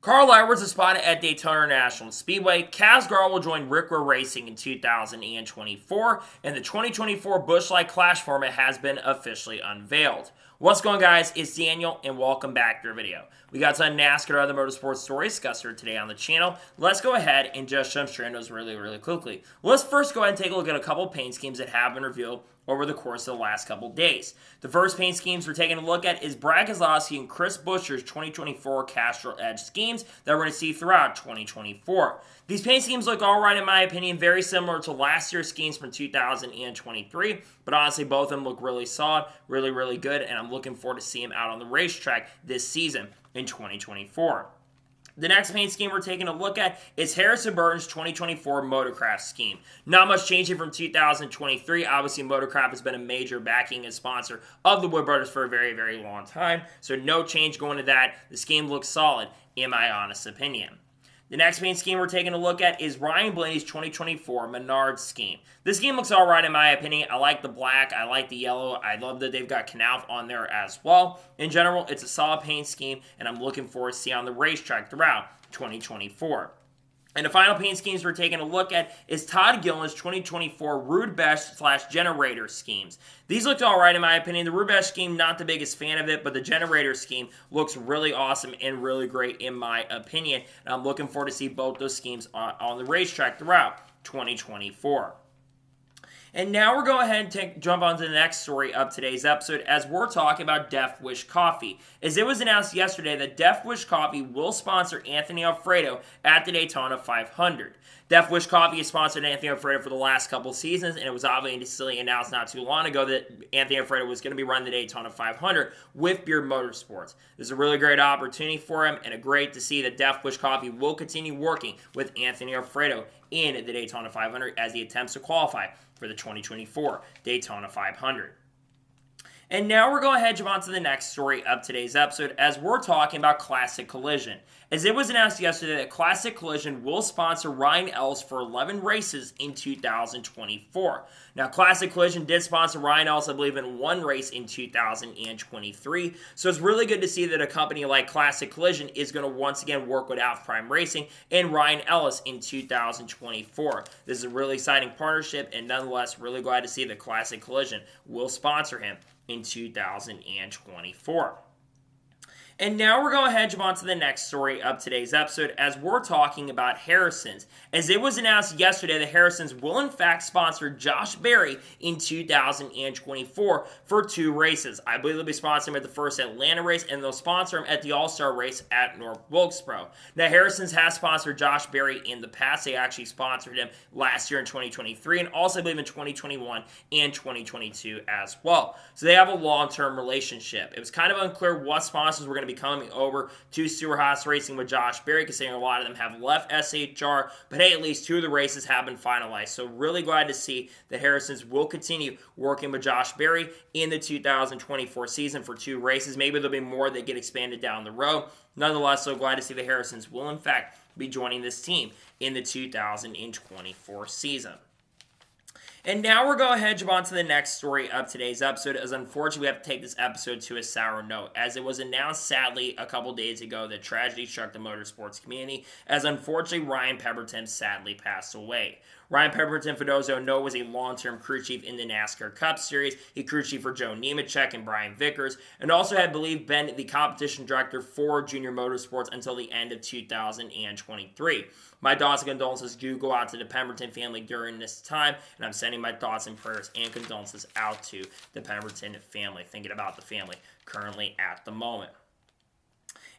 Carl Edwards is spotted at Daytona International Speedway. Kaz Grala will join Ware Racing in 2024, and the 2024 Busch Light Clash format has been officially unveiled. What's going on, guys? It's Daniel, and welcome back to our video. We got some NASCAR and other motorsports stories discussed here today on the channel. Let's go ahead and just jump straight into those really quickly. Let's first go ahead and take a look at a couple paint schemes that have been revealed over the course of the last couple days. The first paint schemes we're taking a look at is Brad Keselowski and Chris Buescher's 2024 Castrol Edge schemes that we're going to see throughout 2024. These paint schemes look alright in my opinion, very similar to last year's schemes from 2023, but honestly both of them look really solid, really good, and I'm looking forward to seeing them out on the racetrack this season in 2024. The next paint scheme we're taking a look at is Harrison Burton's 2024 Motorcraft scheme. Not much changing from 2023. Obviously, Motorcraft has been a major backing and sponsor of the Wood Brothers for a very long time. So no change going to that. The scheme looks solid, in my honest opinion. The next paint scheme we're taking a look at is Ryan Blaney's 2024 Menard scheme. This scheme looks alright in my opinion. I like the black, I like the yellow, I love that they've got Knauf on there as well. In general, it's a solid paint scheme, and I'm looking forward to seeing on the racetrack throughout 2024. And the final paint schemes we're taking a look at is Todd Gillan's 2024 Rude Besh / Generator schemes. These looked alright in my opinion. The Rude Besh scheme, not the biggest fan of it, but the Generator scheme looks really awesome and really great in my opinion. And I'm looking forward to see both those schemes on the racetrack throughout 2024. And now we're going ahead and jump on to the next story of today's episode as we're talking about Death Wish Coffee. As it was announced yesterday that Death Wish Coffee will sponsor Anthony Alfredo at the Daytona 500. Death Wish Coffee has sponsored Anthony Alfredo for the last couple seasons, and it was obviously announced not too long ago that Anthony Alfredo was going to be running the Daytona 500 with Beard Motorsports. This is a really great opportunity for him, and great to see that Death Wish Coffee will continue working with Anthony Alfredo in the Daytona 500 as he attempts to qualify for the 2024 Daytona 500. And now we're going ahead and jump on to the next story of today's episode as we're talking about Classic Collision. As it was announced yesterday that Classic Collision will sponsor Ryan Ellis for 11 races in 2024. Now, Classic Collision did sponsor Ryan Ellis, I believe, in one race in 2023. So it's really good to see that a company like Classic Collision is going to once again work with Alpha Prime Racing and Ryan Ellis in 2024. This is a really exciting partnership, and nonetheless, really glad to see that Classic Collision will sponsor him in 2024. And now we're going ahead and jump on to the next story of today's episode as we're talking about Harrison's. As it was announced yesterday that Harrison's will in fact sponsor Josh Berry in 2024 for 2 races. I believe they'll be sponsoring him at the first Atlanta race, and they'll sponsor him at the All-Star race at North Wilkesboro. Now, Harrison's has sponsored Josh Berry in the past. They actually sponsored him last year in 2023 and also I believe in 2021 and 2022 as well. So they have a long-term relationship. It was kind of unclear what sponsors were going to be coming over to Stewart-Haas Racing with Josh Berry, considering a lot of them have left SHR, but hey, at least 2 of the races have been finalized. So really glad to see that Harrison's will continue working with Josh Berry in the 2024 season for 2 races. Maybe there'll be more that get expanded down the road. Nonetheless, so glad to see that Harrison's will in fact be joining this team in the 2024 season. And now we're going ahead and jump on to the next story of today's episode, as unfortunately we have to take this episode to a sour note, as it was announced sadly a couple days ago that tragedy struck the motorsports community, as unfortunately Ryan Pemberton sadly passed away. Ryan Pemberton, for those who don't know, was a long-term crew chief in the NASCAR Cup Series. He crew chief for Joe Nemechek and Brian Vickers, and also had, I believe, been the competition director for Junior Motorsports until the end of 2023. My thoughts and condolences do go out to the Pemberton family during this time, and I'm sending my thoughts and prayers and condolences out to the Pemberton family, thinking about the family currently at the moment.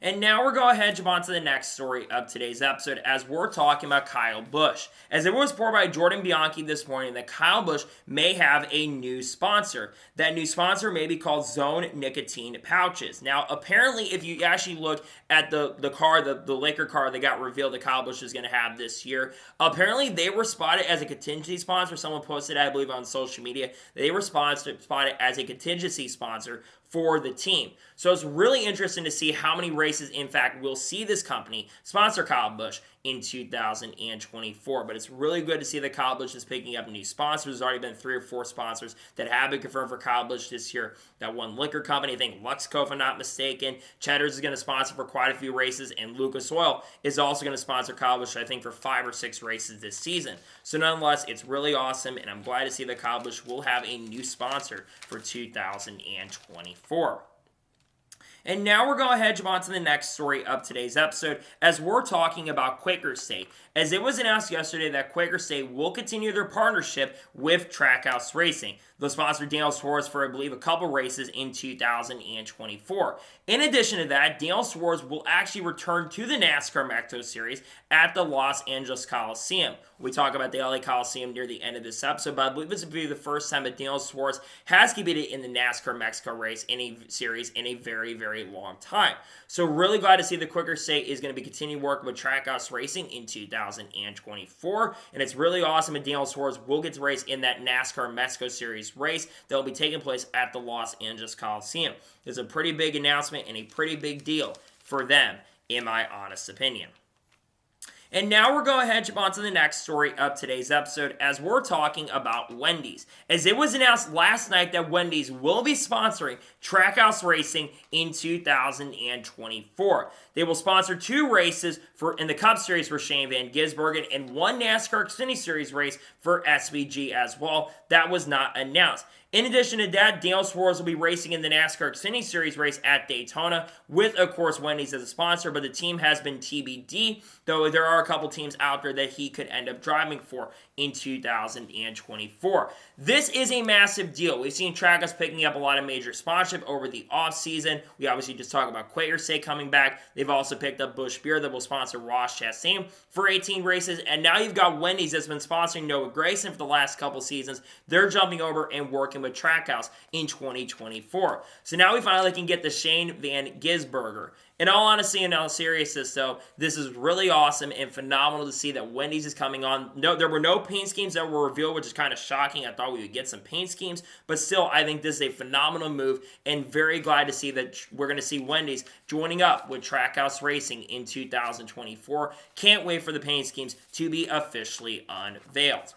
And now we're going ahead and jump on to the next story of today's episode as we're talking about Kyle Busch. As it was reported by Jordan Bianchi this morning that Kyle Busch may have a new sponsor. That new sponsor may be called Zone Nicotine Pouches. Now, apparently, if you actually look at the car, the Laker car that got revealed that Kyle Busch is going to have this year, apparently they were spotted as a contingency sponsor. Someone posted, I believe, on social media. They were spotted as a contingency sponsor for the team. So it's really interesting to see how many races, in fact, we'll see this company sponsor Kyle Busch in 2024. But it's really good to see that Kyle Busch is picking up new sponsors. There's already been 3 or 4 sponsors that have been confirmed for Kyle Busch this year. That one liquor company, I think Luxco, if I'm not mistaken. Cheddar's is going to sponsor for quite a few races, and Lucas Oil is also going to sponsor Kyle Busch, I think, for 5 or 6 races this season. So nonetheless, it's really awesome, and I'm glad to see that Kyle Busch will have a new sponsor for 2024. And now we're going to head on to the next story of today's episode as we're talking about Quaker State. As it was announced yesterday that Quaker State will continue their partnership with Trackhouse Racing. They'll sponsor Daniel Suarez for, I believe, a couple races in 2024. In addition to that, Daniel Suarez will actually return to the NASCAR Mexico Series at the Los Angeles Coliseum. We talk about the LA Coliseum near the end of this episode, but I believe this will be the first time that Daniel Suarez has competed in the NASCAR Mexico race in a series in a very, very long time. So really glad to see the Quaker State is going to be continuing working with Trackhouse Racing in 2024, and it's really awesome that Daniel Suarez will get to race in that NASCAR Mexico Series race that will be taking place at the Los Angeles Coliseum. It's a pretty big announcement and a pretty big deal for them, in my honest opinion. And now we're going to head on to the next story of today's episode as we're talking about Wendys. As it was announced last night that Wendys will be sponsoring Trackhouse Racing in 2024. They will sponsor 2 races in the Cup Series for Shane Van Gisbergen and 1 NASCAR Xfinity Series race for SVG as well. That was not announced. In addition to that, Daniel Suarez will be racing in the NASCAR Xfinity Series race at Daytona with, of course, Wendys as a sponsor, but the team has been TBD, though there are a couple teams out there that he could end up driving for in 2024. This is a massive deal. We've seen Trackhouse picking up a lot of major sponsorship over the offseason. We obviously just talked about Quaker State coming back. They've also picked up Buescher that will sponsor Ross Chastain for 18 races, and now you've got Wendys that's been sponsoring Noah Gragson for the last couple seasons. They're jumping over and working with Trackhouse in 2024. So now we finally can get the Shane Van Gisbergen. In all honesty and all seriousness, though, this is really awesome and phenomenal to see that Wendys is coming on. No, there were no paint schemes that were revealed, which is kind of shocking. I thought we would get some paint schemes, but still, I think this is a phenomenal move, and very glad to see that we're going to see Wendys joining up with Trackhouse Racing in 2024. Can't wait for the paint schemes to be officially unveiled.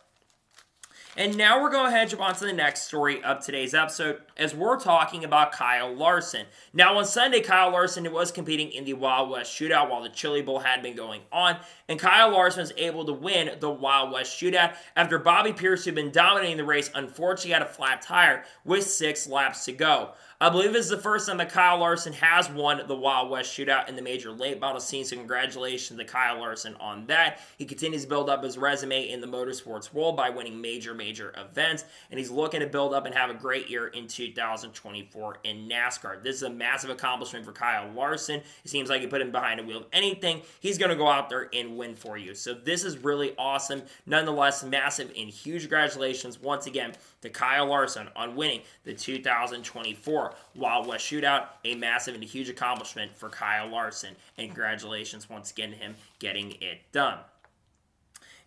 And now we're going to head on to the next story of today's episode as we're talking about Kyle Larson. Now on Sunday, Kyle Larson was competing in the Wild West Shootout while the Chili Bowl had been going on, and Kyle Larson was able to win the Wild West Shootout after Bobby Pierce, who had been dominating the race, unfortunately had a flat tire with 6 laps to go. I believe this is the first time that Kyle Larson has won the Wild West Shootout in the major late model scene, so congratulations to Kyle Larson on that. He continues to build up his resume in the motorsports world by winning major events, and he's looking to build up and have a great year in 2024 in NASCAR. This is a massive accomplishment for Kyle Larson. It seems like you put him behind the wheel of anything, he's going to go out there and win for you. So this is really awesome. Nonetheless, massive and huge congratulations once again to Kyle Larson on winning the 2024 Wild West Shootout. A massive and huge accomplishment for Kyle Larson, and congratulations once again to him getting it done.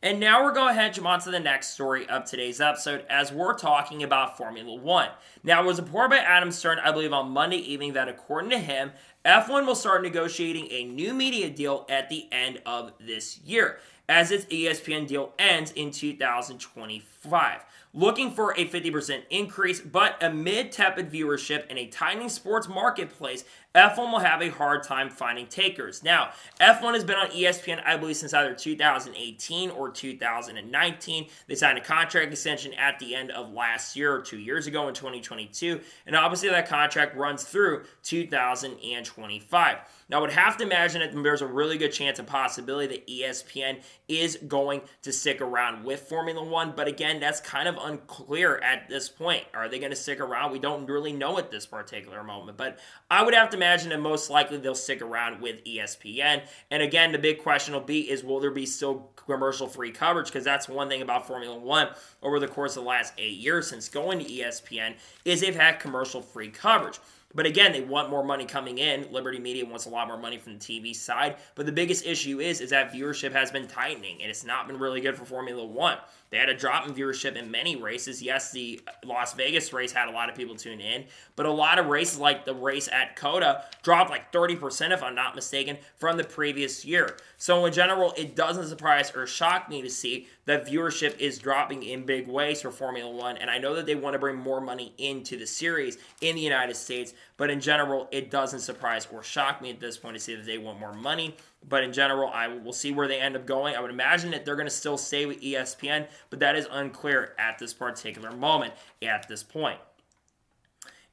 And now we're going to head on to the next story of today's episode as we're talking about Formula One. Now, it was reported by Adam Stern, I believe on Monday evening, that according to him, F1 will start negotiating a new media deal at the end of this year, as its ESPN deal ends in 2025. Looking for a 50% increase, but amid tepid viewership and a tightening sports marketplace, F1 will have a hard time finding takers. Now, F1 has been on ESPN, I believe, since either 2018 or 2019. They signed a contract extension at the end of last year or 2 years ago in 2022, and obviously that contract runs through 2025. Now, I would have to imagine that there's a really good chance and possibility that ESPN is going to stick around with Formula One, but again, that's kind of unclear at this point. Are they going to stick around? We don't really know at this particular moment, but I would have to imagine that most likely they'll stick around with ESPN. And again, the big question will be is will there be still commercial-free coverage? Because that's one thing about Formula One over the course of the last 8 years since going to ESPN is they've had commercial-free coverage. But again, they want more money coming in. Liberty Media wants a lot more money from the TV side. But the biggest issue is that viewership has been tightening, and it's not been really good for Formula One. They had a drop in viewership in many races. Yes, the Las Vegas race had a lot of people tune in, but a lot of races, like the race at COTA, dropped like 30%, if I'm not mistaken, from the previous year. So in general, it doesn't surprise or shock me to see that viewership is dropping in big ways for Formula One, and I know that they want to bring more money into the series in the United States, but in general, it doesn't surprise or shock me at this point to see that they want more money. But in general, I will see where they end up going. I would imagine that they're going to still stay with ESPN, but that is unclear at this particular moment, at this point.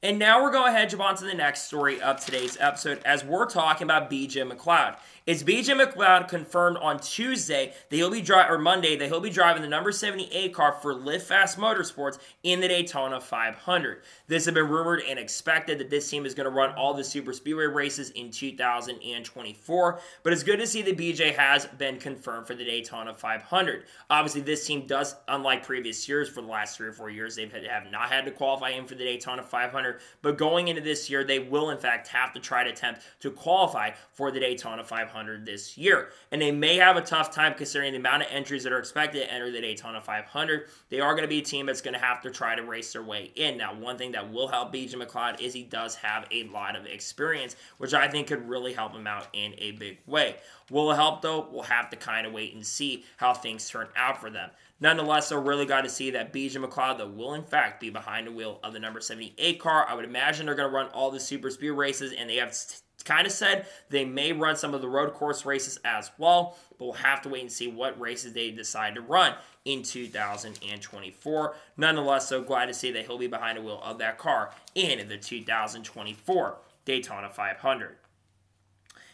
And now we're going ahead and jump on to the next story of today's episode as we're talking about BJ McLeod. It's BJ McLeod confirmed on Tuesday that he'll be Monday that he'll be driving the number 78 car for Live Fast Motorsports in the Daytona 500. This had been rumored and expected that this team is going to run all the super speedway races in 2024, but it's good to see that BJ has been confirmed for the Daytona 500. Obviously, this team does, unlike previous years, for the last 3 or 4 years, they have not had to qualify in for the Daytona 500. But going into this year, they will in fact have to try to attempt to qualify for the Daytona 500 this year. And they may have a tough time considering the amount of entries that are expected to enter the Daytona 500. They are going to be a team that's going to have to try to race their way in. Now, one thing that will help BJ McLeod is he does have a lot of experience, which I think could really help him out in a big way. Will it help, though? We'll have to kind of wait and see how things turn out for them. Nonetheless, I really got to see that BJ McLeod, though, will in fact be behind the wheel of the number 78 car. I would imagine they're going to run all the super speed races, and they have kind of said they may run some of the road course races as well, but we'll have to wait and see what races they decide to run in 2024. Nonetheless, so glad to see that he'll be behind the wheel of that car in the 2024 Daytona 500.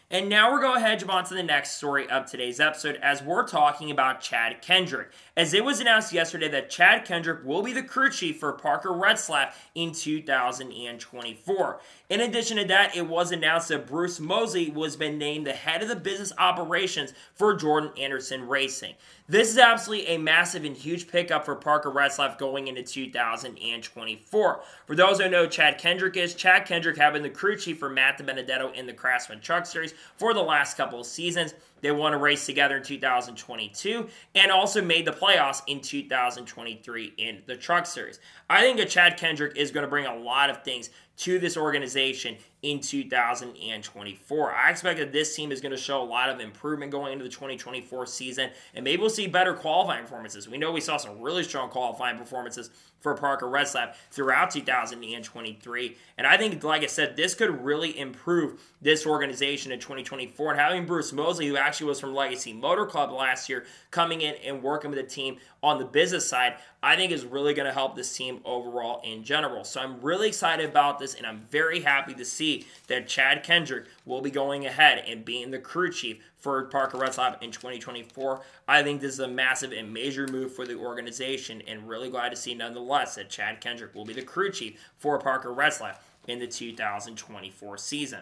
And now we're going ahead and jump on to the next story of today's episode as we're talking about Chad Kendrick. As it was announced yesterday that Chad Kendrick will be the crew chief for Parker Retzlaff in 2024. In addition to that, it was announced that Bruce Mosley was been named the head of the business operations for Jordan Anderson Racing. This is absolutely a massive and huge pickup for Parker Retzlaff going into 2024. For those who know Chad Kendrick had been the crew chief for Matt DiBenedetto in the Craftsman Truck Series for the last couple of seasons. They won a race together in 2022 and also made the playoffs in 2023 in the Truck Series. I think that Chad Kendrick is going to bring a lot of things to this organization in 2024. I expect that this team is going to show a lot of improvement going into the 2024 season, and maybe we'll see better qualifying performances. We know we saw some really strong qualifying performances for Parker Retzlaff throughout 2023, and I think, like I said, this could really improve this organization in 2024, and having Bruce Mosley, who actually was from Legacy Motor Club last year, coming in and working with the team on the business side, I think is really going to help this team overall in general. So I'm really excited about this, and I'm very happy to see that Chad Kendrick will be going ahead and being the crew chief for Parker Retzlaff in 2024. I think this is a massive and major move for the organization, and really glad to see nonetheless that Chad Kendrick will be the crew chief for Parker Retzlaff in the 2024 season.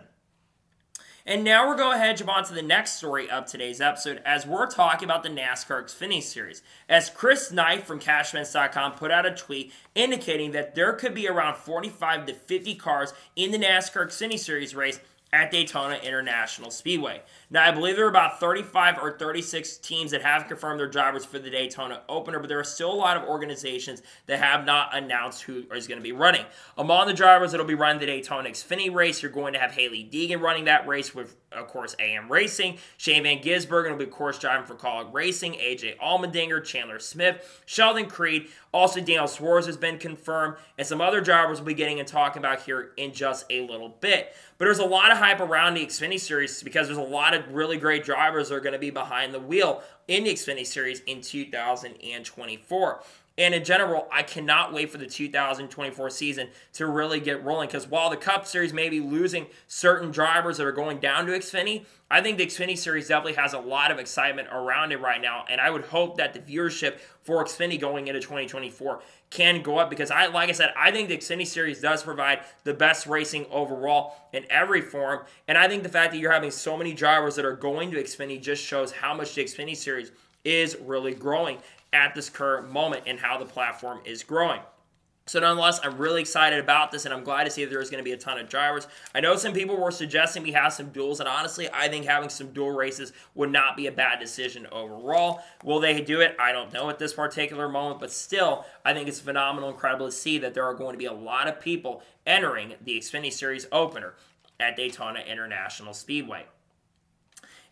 And now we're going ahead and jump on to the next story of today's episode as we're talking about the NASCAR Xfinity Series. As Chris Knight from Cashfence.com put out a tweet indicating that there could be around 45 to 50 cars in the NASCAR Xfinity Series race at Daytona International Speedway. Now, I believe there are about 35 or 36 teams that have confirmed their drivers for the Daytona opener, but there are still a lot of organizations that have not announced who is going to be running. Among the drivers that will be running the Daytona Xfinity race, you're going to have Haley Deegan running that race with, of course, AM Racing. Shane Van Gisbergen will be, of course, driving for Colleague Racing. AJ Allmendinger, Chandler Smith, Sheldon Creed. Also, Daniel Suarez has been confirmed, and some other drivers we'll be getting and talking about here in just a little bit. But there's a lot of hype around the Xfinity Series because there's a lot of really great drivers that are going to be behind the wheel in the Xfinity Series in 2024. And in general, I cannot wait for the 2024 season to really get rolling because while the Cup Series may be losing certain drivers that are going down to Xfinity, I think the Xfinity Series definitely has a lot of excitement around it right now, and I would hope that the viewership for Xfinity going into 2024 can go up because, like I said, I think the Xfinity Series does provide the best racing overall in every form, and I think the fact that you're having so many drivers that are going to Xfinity just shows how much the Xfinity Series is really growing at this current moment and how the platform is growing. So nonetheless, I'm really excited about this, and I'm glad to see that there's going to be a ton of drivers. I know some people were suggesting we have some duels, and honestly, I think having some dual races would not be a bad decision overall. Will they do it? I don't know at this particular moment, but still, I think it's phenomenal, incredible to see that there are going to be a lot of people entering the Xfinity Series opener at Daytona International Speedway.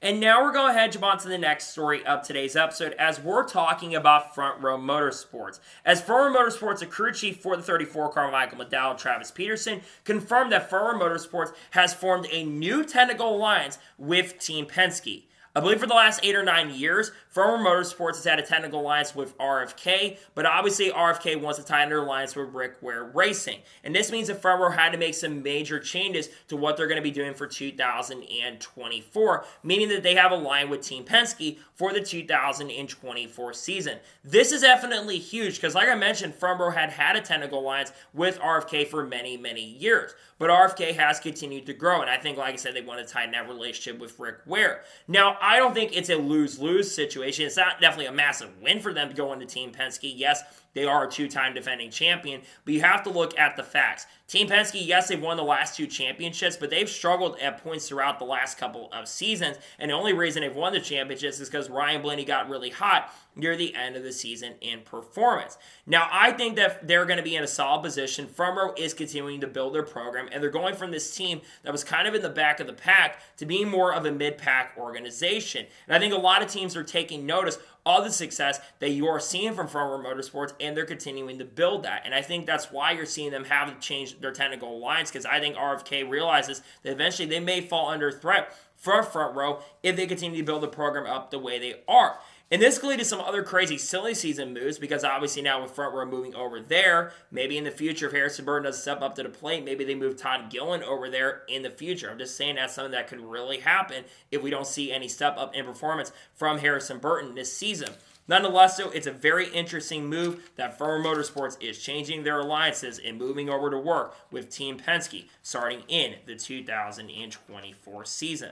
And now we're going to head on to the next story of today's episode as we're talking about Front Row Motorsports. As Front Row Motorsports, a crew chief for the 34 car, Michael McLoud, Travis Peterson, confirmed that Front Row Motorsports has formed a new technical alliance with Team Penske. I believe for the last 8 or 9 years, Front Row Motorsports has had a technical alliance with RFK, but obviously RFK wants to tie into an alliance with Ware Racing. And this means that Front Row had to make some major changes to what they're going to be doing for 2024, meaning that they have aligned with Team Penske for the 2024 season. This is definitely huge because, like I mentioned, Front Row had a technical alliance with RFK for many, many years. But RFK has continued to grow, and I think, like I said, they want to tighten that relationship with Rick Ware. Now, I don't think it's a lose-lose situation. It's not definitely a massive win for them to go into Team Penske. Yes, they are a 2-time defending champion, but you have to look at the facts. Team Penske, yes, they've won the last 2 championships, but they've struggled at points throughout the last couple of seasons, and the only reason they've won the championships is because Ryan Blaney got really hot near the end of the season in performance. Now, I think that they're going to be in a solid position. Front Row is continuing to build their program, and they're going from this team that was kind of in the back of the pack to being more of a mid-pack organization. And I think a lot of teams are taking notice of the success that you are seeing from Front Row Motorsports, and they're continuing to build that. And I think that's why you're seeing them have to change their technical alliance, because I think RFK realizes that eventually they may fall under threat for Front Row if they continue to build the program up the way they are. And this could lead to some other crazy silly season moves, because obviously now with Front Row moving over there, maybe in the future if Harrison Burton doesn't step up to the plate, maybe they move Todd Gillan over there in the future. I'm just saying that's something that could really happen if we don't see any step up in performance from Harrison Burton this season. Nonetheless, though, it's a very interesting move that Front Row Motorsports is changing their alliances and moving over to work with Team Penske starting in the 2024 season.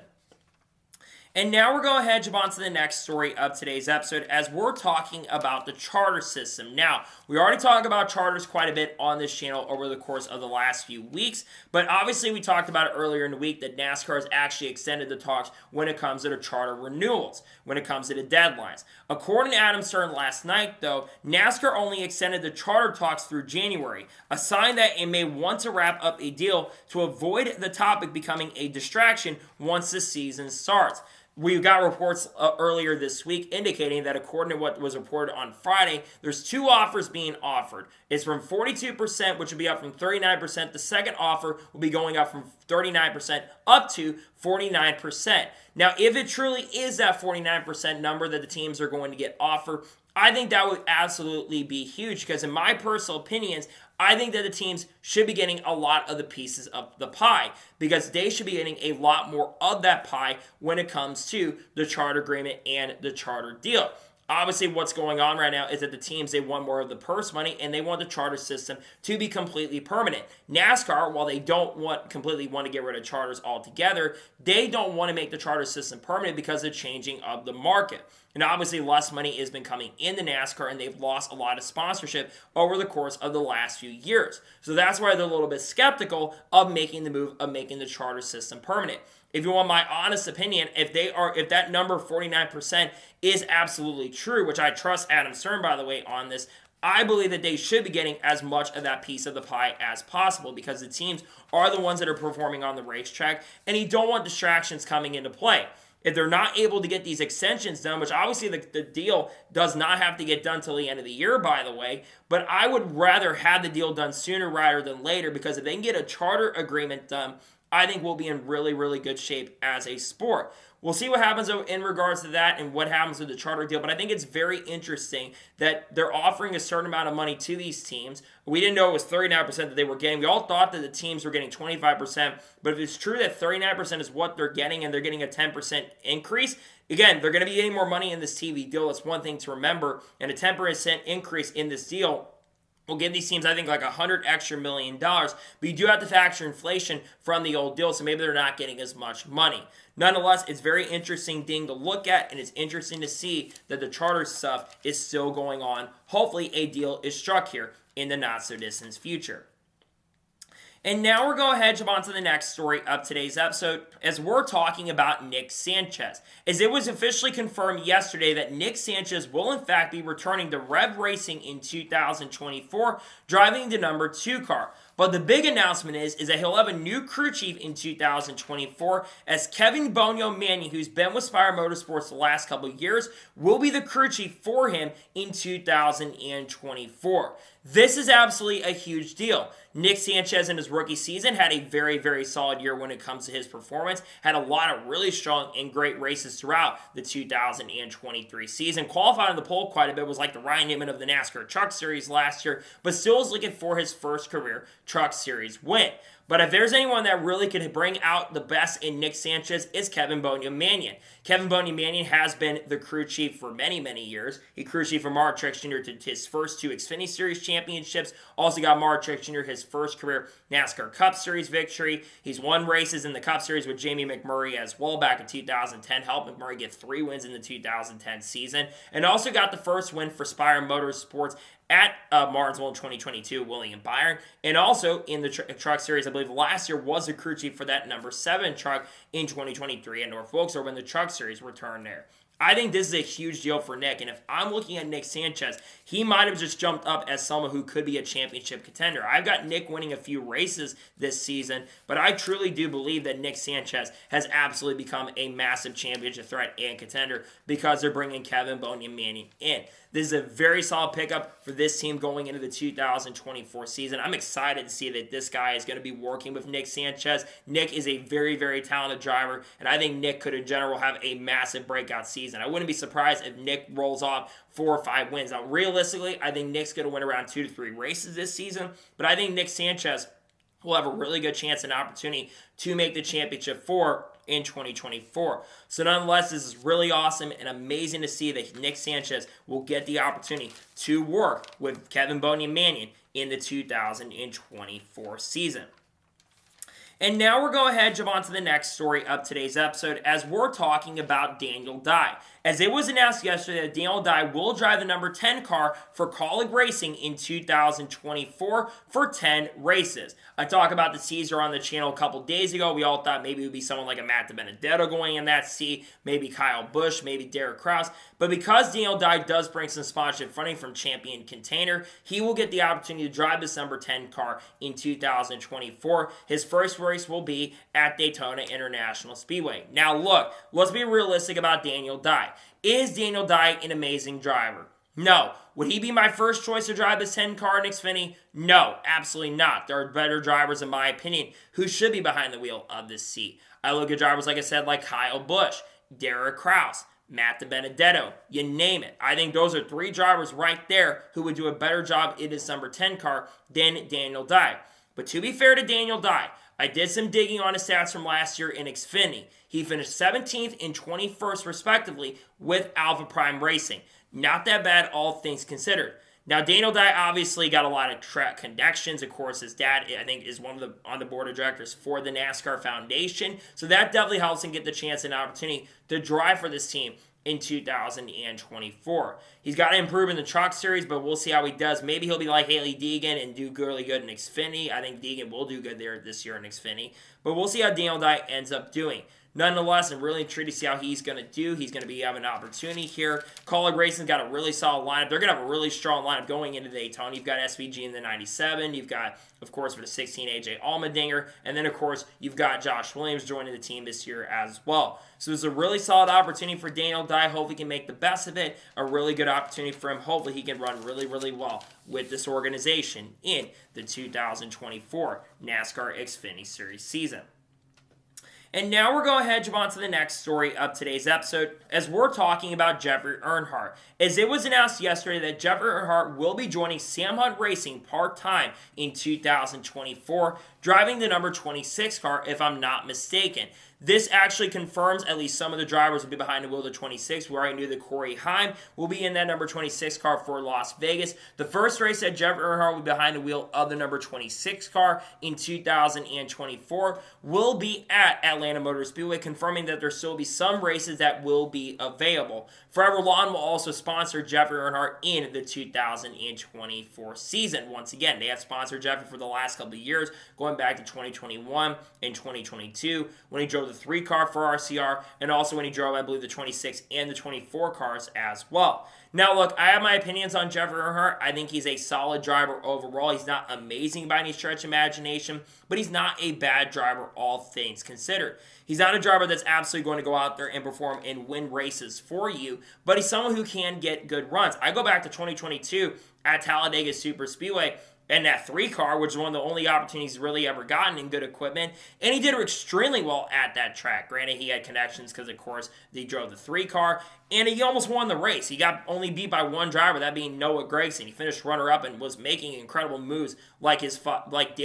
And now we're going to head on to the next story of today's episode as we're talking about the charter system. Now, we already talked about charters quite a bit on this channel over the course of the last few weeks, but obviously we talked about it earlier in the week that NASCAR has actually extended the talks when it comes to the charter renewals, when it comes to the deadlines. According to Adam Stern last night, though, NASCAR only extended the charter talks through January, a sign that it may want to wrap up a deal to avoid the topic becoming a distraction once the season starts. We got reports earlier this week indicating that according to what was reported on Friday, there's 2 offers being offered. It's from 42%, which will be up from 39%. The second offer will be going up from 39% up to 49%. Now, if it truly is that 49% number that the teams are going to get offered, I think that would absolutely be huge because in my personal opinions, I think that the teams should be getting a lot of the pieces of the pie because they should be getting a lot more of that pie when it comes to the charter agreement and the charter deal. Obviously, what's going on right now is that the teams, they want more of the purse money and they want the charter system to be completely permanent. NASCAR, while they don't completely want to get rid of charters altogether, they don't want to make the charter system permanent because of the changing of the market. And obviously, less money has been coming into NASCAR, and they've lost a lot of sponsorship over the course of the last few years. So that's why they're a little bit skeptical of making the move of making the charter system permanent. If you want my honest opinion, if that number 49% is absolutely true, which I trust Adam Stern, by the way, on this, I believe that they should be getting as much of that piece of the pie as possible because the teams are the ones that are performing on the racetrack, and you don't want distractions coming into play. If they're not able to get these extensions done, which obviously the deal does not have to get done till the end of the year, by the way, but I would rather have the deal done sooner rather than later because if they can get a charter agreement done, I think we'll be in really, really good shape as a sport. We'll see what happens in regards to that and what happens with the charter deal, but I think it's very interesting that they're offering a certain amount of money to these teams. We didn't know it was 39% that they were getting. We all thought that the teams were getting 25%, but if it's true that 39% is what they're getting and they're getting a 10% increase, again, they're going to be getting more money in this TV deal. That's one thing to remember, and a 10% increase in this deal will give these teams, I think, like $100 extra million, but you do have to factor inflation from the old deal, so maybe they're not getting as much money. Nonetheless, it's a very interesting thing to look at, and it's interesting to see that the charter stuff is still going on. Hopefully, a deal is struck here in the not-so-distant future. And now we're going to head on to the next story of today's episode, as we're talking about Nick Sanchez. As it was officially confirmed yesterday that Nick Sanchez will in fact be returning to Rev Racing in 2024, driving the number 2 car. But the big announcement is that he'll have a new crew chief in 2024, as Kevin Bonio-Mannion, who's been with Spire Motorsports the last couple of years, will be the crew chief for him in 2024. This is absolutely a huge deal. Nick Sanchez in his rookie season had a very, very solid year when it comes to his performance. Had a lot of really strong and great races throughout the 2023 season. Qualified in the pole quite a bit, was like the Ryan Newman of the NASCAR Truck Series last year, but still is looking for his first career Truck Series win. But if there's anyone that really could bring out the best in Nick Sanchez, it's Kevin Bonio-Mannion. Kevin Bonio-Mannion has been the crew chief for many, many years. He crew chief for Mark Truex Jr. to his first 2 Xfinity Series championships. Also got Mark Truex Jr. his first career NASCAR Cup Series victory. He's won races in the Cup Series with Jamie McMurray as well back in 2010. Helped McMurray get 3 wins in the 2010 season. And also got the first win for Spire Motorsports at Martinsville in 2022, William Byron. And also in the Truck Series, I believe last year was the crew chief for that number 7 truck in 2023 at North Wilkesboro when the Truck Series returned there. I think this is a huge deal for Nick, and if I'm looking at Nick Sanchez, he might have just jumped up as someone who could be a championship contender. I've got Nick winning a few races this season, but I truly do believe that Nick Sanchez has absolutely become a massive championship threat and contender because they're bringing Kevin Bonio-Mannion in. This is a very solid pickup for this team going into the 2024 season. I'm excited to see that this guy is going to be working with Nick Sanchez. Nick is a very, very talented driver, and I think Nick could in general have a massive breakout season. I wouldn't be surprised if Nick rolls off 4 or 5 wins. Now, realistically, I think Nick's going to win around 2 to 3 races this season, but I think Nick Sanchez will have a really good chance and opportunity to make the championship 4 in 2024. So nonetheless, this is really awesome and amazing to see that Nick Sanchez will get the opportunity to work with Kevin Bonio-Mannion in the 2024 season. And now we're going ahead and jump on to the next story of today's episode as we're talking about Daniel Dye. As it was announced yesterday that Daniel Dye will drive the number 10 car for Kaulig Racing in 2024 for 10 races. I talked about the Caesar on the channel a couple days ago. We all thought maybe it would be someone like a Matt DiBenedetto going in that seat, maybe Kyle Busch, maybe Derek Kraus. But because Daniel Dye does bring some sponsorship funding from Champion Container, he will get the opportunity to drive this number 10 car in 2024. His first race will be at Daytona International Speedway. Now look, let's be realistic about Daniel Dye. Is Daniel Dye an amazing driver? No. Would he be my first choice to drive this 10 car in Xfinity? No, absolutely not. There are better drivers, in my opinion, who should be behind the wheel of this seat. I look at drivers, like I said, like Kyle Busch, Derek Kraus, Matt DiBenedetto, you name it. I think those are 3 drivers right there who would do a better job in this number 10 car than Daniel Dye. But to be fair to Daniel Dye, I did some digging on his stats from last year in Xfinity. He finished 17th and 21st respectively with Alpha Prime Racing. Not that bad, all things considered. Now, Daniel Dye obviously got a lot of track connections. Of course, his dad, I think, is on the board of directors for the NASCAR Foundation. So that definitely helps him get the chance and opportunity to drive for this team in 2024. He's got to improve in the Truck Series, but we'll see how he does. Maybe he'll be like Haley Deegan and do really good in Xfinity. I think Deegan will do good there this year in Xfinity. But we'll see how Daniel Dye ends up doing. Nonetheless, I'm really intrigued to see how he's going to do. He's going to be having an opportunity here. Kaulig Racing's got a really solid lineup. They're going to have a really strong lineup going into Daytona. You've got SVG in the 97. You've got, of course, for the 16, AJ Allmendinger. And then, of course, you've got Josh Williams joining the team this year as well. So it's a really solid opportunity for Daniel Dye. Hopefully he can make the best of it. A really good opportunity for him. Hopefully he can run really, really well with this organization in the 2024 NASCAR Xfinity Series season. And now we're going ahead and jump on to the next story of today's episode as we're talking about Jeffrey Earnhardt. As it was announced yesterday that Jeffrey Earnhardt will be joining Sam Hunt Racing part-time in 2024, driving the number 26 car if I'm not mistaken. This actually confirms at least some of the drivers will be behind the wheel of the 26. We already knew that Corey Heim will be in that number 26 car for Las Vegas. The first race that Jeff Earnhardt will be behind the wheel of the number 26 car in 2024 will be at Atlanta Motor Speedway, confirming that there still will be some races that will be available. Forever Lawn will also sponsor Jeffrey Earnhardt in the 2024 season. Once again, they have sponsored Jeffrey for the last couple of years, going back to 2021 and 2022 when he drove the 3 car for RCR, and also when he drove, I believe, the 26 and the 24 cars as well. Now, look, I have my opinions on Jeffrey Earnhardt. I think he's a solid driver overall. He's not amazing by any stretch of imagination, but he's not a bad driver, all things considered. He's not a driver that's absolutely going to go out there and perform and win races for you, but he's someone who can get good runs. I go back to 2022 at Talladega Superspeedway, and that 3 car, which is one of the only opportunities he's really ever gotten in good equipment, and he did extremely well at that track. Granted, he had connections because, of course, he drove the 3 car, and he almost won the race. He got only beat by one driver, that being Noah Gragson. He finished runner-up and was making incredible moves like Dale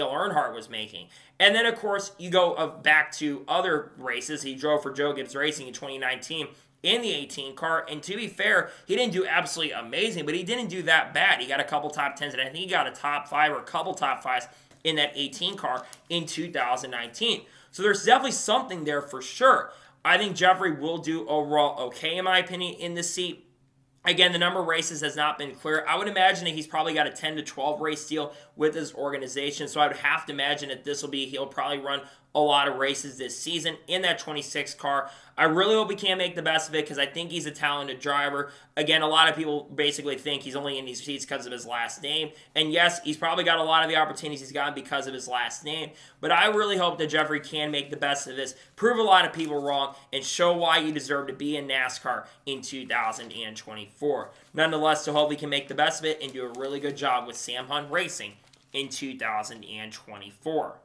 Earnhardt was making. And then, of course, you go back to other races. He drove for Joe Gibbs Racing in 2019. In the 18 car, and to be fair, he didn't do absolutely amazing, but he didn't do that bad. He got a couple top 10s, and I think he got a top 5 or a couple top 5s in that 18 car in 2019. So there's definitely something there for sure. I think Jeffrey will do overall okay, in my opinion, in this seat. Again, the number of races has not been clear. I would imagine that he's probably got a 10 to 12 race deal with his organization, so I would have to imagine that he'll probably run a lot of races this season in that 26 car. I really hope he can make the best of it because I think he's a talented driver. Again, a lot of people basically think he's only in these seats because of his last name. And yes, he's probably got a lot of the opportunities he's gotten because of his last name. But I really hope that Jeffrey can make the best of this, prove a lot of people wrong, and show why you deserve to be in NASCAR in 2024. Nonetheless, so hope he can make the best of it and do a really good job with Sam Hunt Racing in 2024.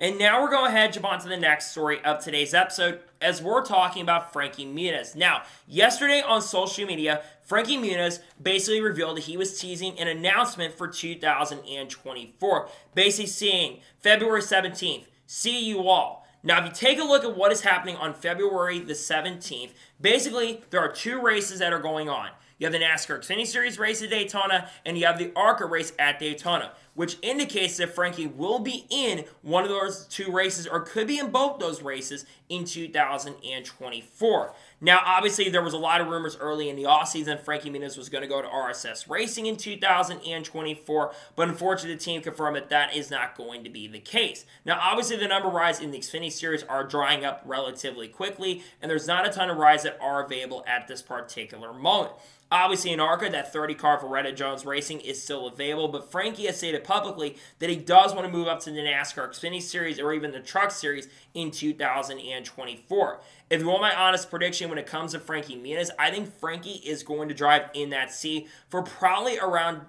And now we're going ahead and jump on to the next story of today's episode as we're talking about Frankie Munoz. Now, yesterday on social media, Frankie Munoz basically revealed that he was teasing an announcement for 2024, basically saying February 17th, see you all. Now, if you take a look at what is happening on February the 17th, basically there are 2 races that are going on. You have the NASCAR Xfinity Series race at Daytona, and you have the ARCA race at Daytona, which indicates that Frankie will be in one of those 2 races, or could be in both those races in 2024. Now, obviously, there was a lot of rumors early in the offseason Frankie Munoz was going to go to RSS Racing in 2024, but unfortunately, the team confirmed that that is not going to be the case. Now, obviously, the number of rides in the Xfinity Series are drying up relatively quickly, and there's not a ton of rides that are available at this particular moment. Obviously, in ARCA, that 30 car for Retta Jones Racing is still available, but Frankie has stated publicly that he does want to move up to the NASCAR Xfinity Series or even the Truck Series in 2024. If you want my honest prediction when it comes to Frankie Munoz, I think Frankie is going to drive in that seat for probably around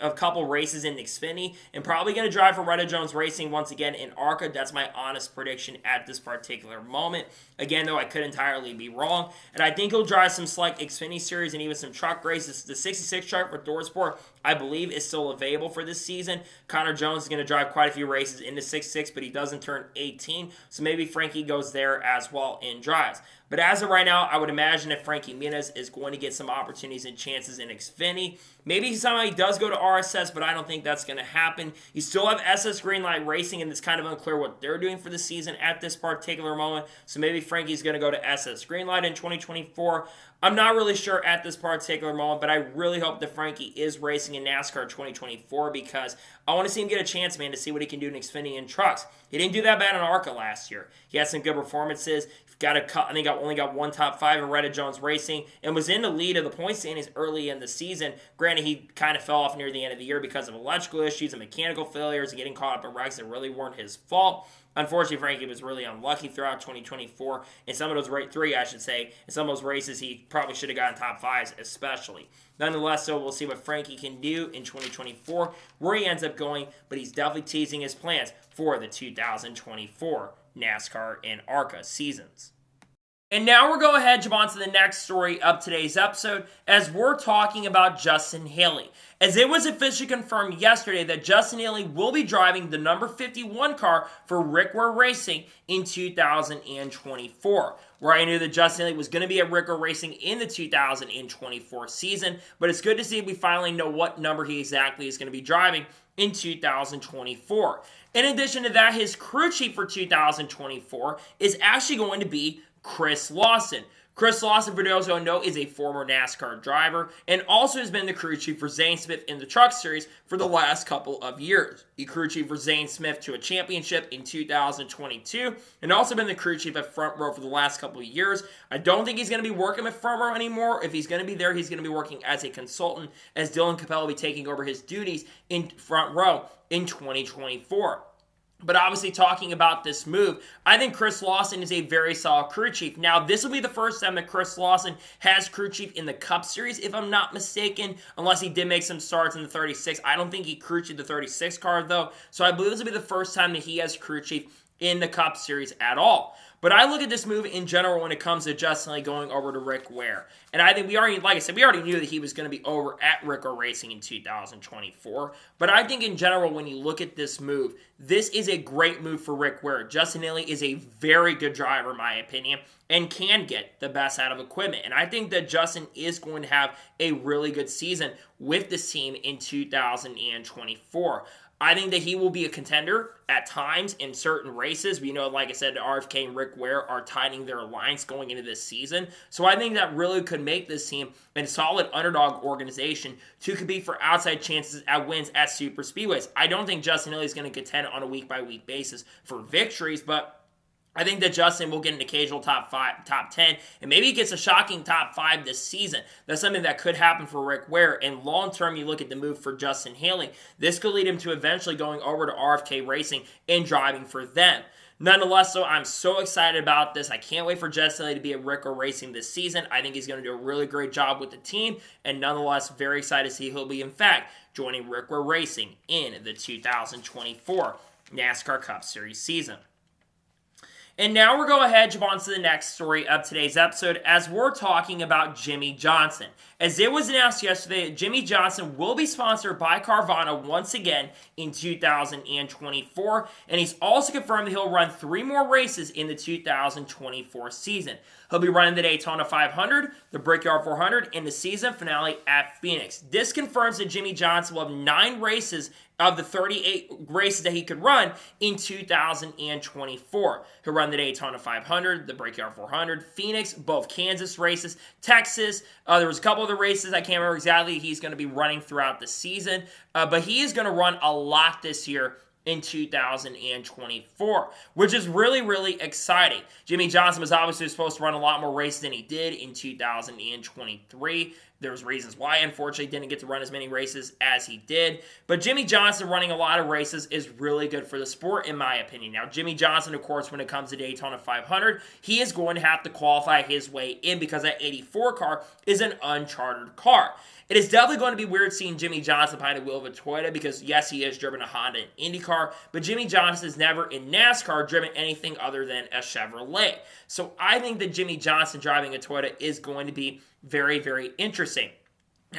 a couple races in Xfinity, and probably going to drive for Retta Jones Racing once again in ARCA. That's my honest prediction at this particular moment. Again, though, I could entirely be wrong, and I think he'll drive some select Xfinity Series and even some truck races. The 66 truck for ThorSport, I believe, is still available for this season. Connor Jones is going to drive quite a few races in the 66, but he doesn't turn 18, so maybe Frankie goes there as well and drives. But as of right now, I would imagine that Frankie Munoz is going to get some opportunities and chances in Xfinity. Maybe somehow he does go to RSS, but I don't think that's going to happen. You still have SS Greenlight Racing, and it's kind of unclear what they're doing for the season at this particular moment. So maybe Frankie's going to go to SS Greenlight in 2024. I'm not really sure at this particular moment, but I really hope that Frankie is racing in NASCAR 2024 because I want to see him get a chance, man, to see what he can do in Xfinity and trucks. He didn't do that bad in ARCA last year. He had some good performances. I think I only got 1 top 5 in Retta Jones Racing and was in the lead of the point standings early in the season. Granted, he kind of fell off near the end of the year because of electrical issues and mechanical failures and getting caught up in wrecks that really weren't his fault. Unfortunately, Frankie was really unlucky throughout 2024. In some of those in some of those races, he probably should have gotten top 5s especially. Nonetheless, so we'll see what Frankie can do in 2024, where he ends up going, but he's definitely teasing his plans for the 2024 NASCAR and ARCA seasons. And now we're going ahead and jump on to the next story of today's episode as we're talking about Justin Haley. As it was officially confirmed yesterday that Justin Haley will be driving the number 51 car for Ware Racing in 2024. Where I knew that Justin Haley was going to be at Ware Racing in the 2024 season, but it's good to see we finally know what number he exactly is going to be driving in 2024. In addition to that, his crew chief for 2024 is actually going to be Chris Larson. Chris Larson, for those who don't know, is a former NASCAR driver and also has been the crew chief for Zane Smith in the Truck Series for the last couple of years. He crew chief for Zane Smith to a championship in 2022 and also been the crew chief at Front Row for the last couple of years. I don't think he's going to be working at Front Row anymore. If he's going to be there, he's going to be working as a consultant as Dylan Capella will be taking over his duties in Front Row in 2024. But obviously talking about this move, I think Chris Larson is a very solid crew chief. Now, this will be the first time that Chris Larson has crew chief in the Cup Series, if I'm not mistaken, unless he did make some starts in the 36. I don't think he crew chiefed the 36 car, though. So I believe this will be the first time that he has crew chief in the Cup Series at all. But I look at this move in general when it comes to Justin Haley going over to Ware. And I think we already knew that he was going to be over at Ware Racing in 2024. But I think in general, when you look at this move, this is a great move for Ware. Justin Haley is a very good driver, in my opinion, and can get the best out of equipment. And I think that Justin is going to have a really good season with this team in 2024. I think that he will be a contender at times in certain races. We know, like I said, RFK and Ware are tightening their alliance going into this season. So I think that really could make this team a solid underdog organization to compete for outside chances at wins at super speedways. I don't think Justin Haley is going to contend on a week-by-week basis for victories, but I think that Justin will get an occasional top 5, top 10, and maybe he gets a shocking top 5 this season. That's something that could happen for Ware. And long term, you look at the move for Justin Haley, this could lead him to eventually going over to RFK Racing and driving for them. Nonetheless, though, I'm so excited about this. I can't wait for Justin Haley to be at Ware Racing this season. I think he's going to do a really great job with the team, and nonetheless, very excited to see he'll be, in fact, joining Ware Racing in the 2024 NASCAR Cup Series season. And now we're going ahead and jump on to the next story of today's episode as we're talking about Jimmie Johnson. As it was announced yesterday, Jimmie Johnson will be sponsored by Carvana once again in 2024, and he's also confirmed that he'll run 3 more races in the 2024 season. He'll be running the Daytona 500, the Brickyard 400, and the season finale at Phoenix. This confirms that Jimmie Johnson will have 9 races of the 38 races that he could run in 2024. He'll run the Daytona 500, the Brickyard 400, Phoenix, both Kansas races, Texas. There was a couple other races I can't remember exactly he's going to be running throughout the season, but he is going to run a lot this year in 2024, which is really, really exciting. Jimmie Johnson was obviously supposed to run a lot more races than he did in 2023. There's reasons why, unfortunately, didn't get to run as many races as he did. But Jimmie Johnson running a lot of races is really good for the sport, in my opinion. Now, Jimmie Johnson, of course, when it comes to Daytona 500, he is going to have to qualify his way in because that 84 car is an uncharted car. It is definitely going to be weird seeing Jimmie Johnson behind the wheel of a Toyota because, yes, he has driven a Honda and IndyCar, but Jimmie Johnson has never in NASCAR driven anything other than a Chevrolet. So I think that Jimmie Johnson driving a Toyota is going to be very, very interesting.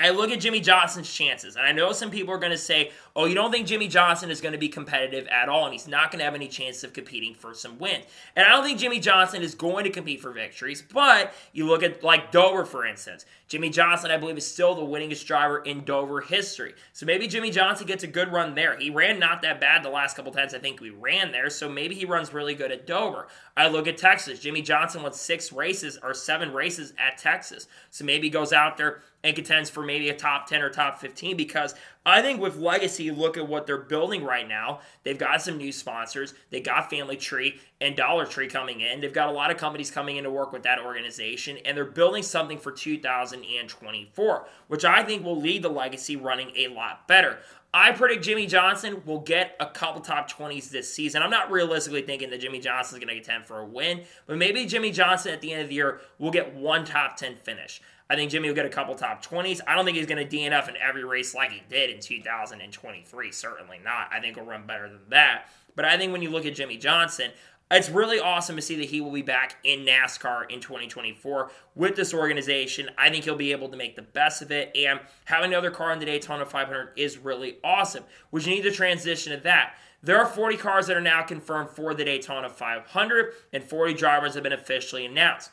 I look at Jimmie Johnson's chances, and I know some people are going to say, oh, you don't think Jimmie Johnson is going to be competitive at all, and he's not going to have any chance of competing for some wins. And I don't think Jimmie Johnson is going to compete for victories, but you look at, like, Dover, for instance. Jimmie Johnson, I believe, is still the winningest driver in Dover history. So maybe Jimmie Johnson gets a good run there. He ran not that bad the last couple times I think we ran there, so maybe he runs really good at Dover. I look at Texas. Jimmie Johnson won 7 races at Texas. So maybe he goes out there and contends for maybe a top 10 or top 15 because I think with Legacy, look at what they're building right now. They've got some new sponsors. They got Family Tree and Dollar Tree coming in. They've got a lot of companies coming in to work with that organization, and they're building something for 2024, which I think will lead the Legacy running a lot better. I predict Jimmie Johnson will get a couple top 20s this season. I'm not realistically thinking that Jimmie Johnson is going to contend for a win, but maybe Jimmie Johnson at the end of the year will get one top 10 finish. I think Jimmie will get a couple top 20s. I don't think he's going to DNF in every race like he did in 2023. Certainly not. I think he'll run better than that. But I think when you look at Jimmie Johnson, It's really awesome to see that he will be back in NASCAR in 2024 with this organization. I think he'll be able to make the best of it, and having another car in the Daytona 500 is really awesome, which you need to transition to that. There are 40 cars that are now confirmed for the Daytona 500, and 40 drivers have been officially announced.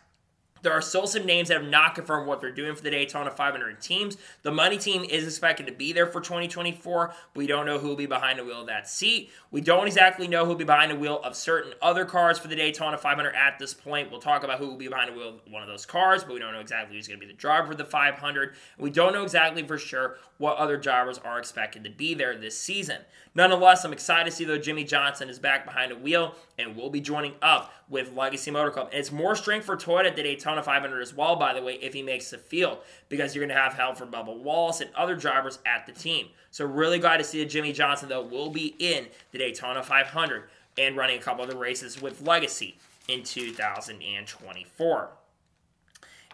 There are still some names that have not confirmed what they're doing for the Daytona 500 teams. The money team is expected to be there for 2024. But we don't know who will be behind the wheel of that seat. We don't exactly know who will be behind the wheel of certain other cars for the Daytona 500 at this point. We'll talk about who will be behind the wheel of one of those cars, but we don't know exactly who's going to be the driver for the 500. We don't know exactly for sure what other drivers are expected to be there this season. Nonetheless, I'm excited to see, though, Jimmie Johnson is back behind the wheel and will be joining up with Legacy Motor Club. And it's more strength for Toyota at the Daytona 500 as well, by the way, if he makes the field, because you're going to have help for Bubba Wallace and other drivers at the team. So really glad to see that Jimmie Johnson, though, will be in the Daytona 500 and running a couple of the races with Legacy in 2024.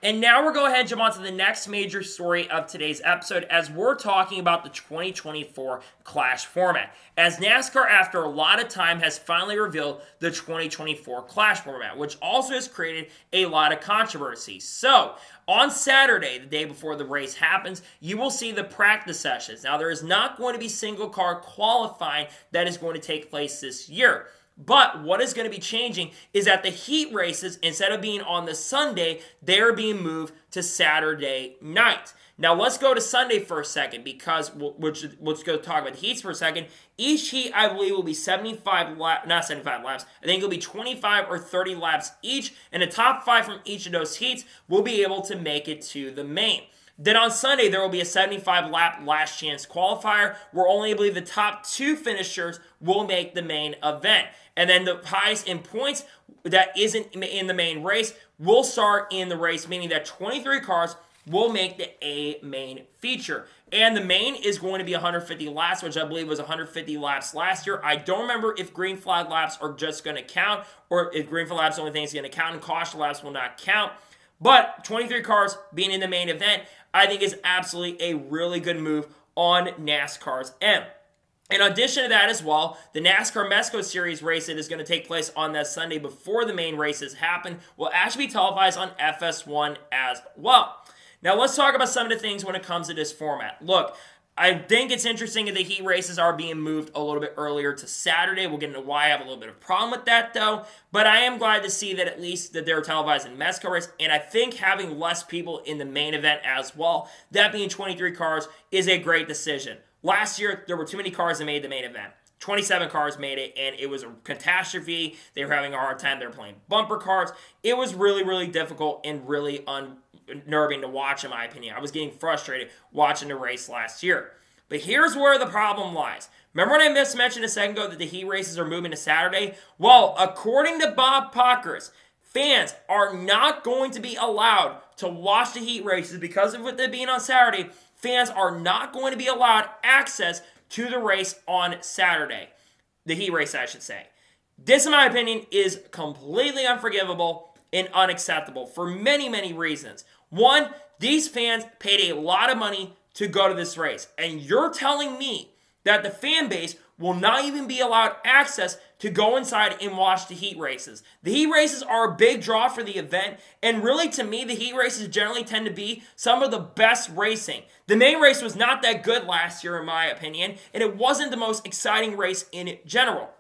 And now we're going ahead and jump on to the next major story of today's episode, as we're talking about the 2024 Clash format. As NASCAR, after a lot of time, has finally revealed the 2024 Clash format, which also has created a lot of controversy. So, on Saturday, the day before the race happens, you will see the practice sessions. Now, there is not going to be single car qualifying that is going to take place this year. But what is going to be changing is that the heat races, instead of being on the Sunday, they're being moved to Saturday night. Now, let's go to Sunday for a second, because let's go talk about the heats for a second. Each heat, I believe, will be 75 laps. I think it'll be 25 or 30 laps each, and the top 5 from each of those heats will be able to make it to the main. Then on Sunday, there will be a 75-lap last chance qualifier where only, I believe, the top 2 finishers will make the main event. And then the highest in points that isn't in the main race will start in the race, meaning that 23 cars will make the A main feature. And the main is going to be 150 laps, which I believe was 150 laps last year. I don't remember if green flag laps are just going to count, or if green flag laps the only thing is going to count and caution laps will not count. But 23 cars being in the main event, I think, is absolutely a really good move on NASCAR's end. In addition to that as well, the NASCAR Mexico Series race that is going to take place on that Sunday before the main races happen will actually be televised on FS1 as well. Now let's talk about some of the things when it comes to this format. Look, I think it's interesting that the heat races are being moved a little bit earlier to Saturday. We'll get into why I have a little bit of problem with that, though. But I am glad to see that at least that they're televised in Mexico race. And I think having less people in the main event as well, that being 23 cars, is a great decision. Last year, there were too mame cars that made the main event. 27 cars made it, and it was a catastrophe. They were having a hard time. They were playing bumper cars. It was really, really difficult and really unnerving to watch, in my opinion. I was getting frustrated watching the race last year. But here's where the problem lies. Remember when I mentioned a second ago that the heat races are moving to Saturday? Well, according to Bob Pockers, fans are not going to be allowed to watch the heat races because of it being on Saturday. Fans are not going to be allowed access to the race on Saturday. The heat race, I should say. This, in my opinion, is completely unforgivable and unacceptable for many, many reasons. One, these fans paid a lot of money to go to this race. And you're telling me that the fan base will not even be allowed access to go inside and watch the heat races. The heat races are a big draw for the event, and really, to me, the heat races generally tend to be some of the best racing. The main race was not that good last year, in my opinion, and it wasn't the most exciting race in general.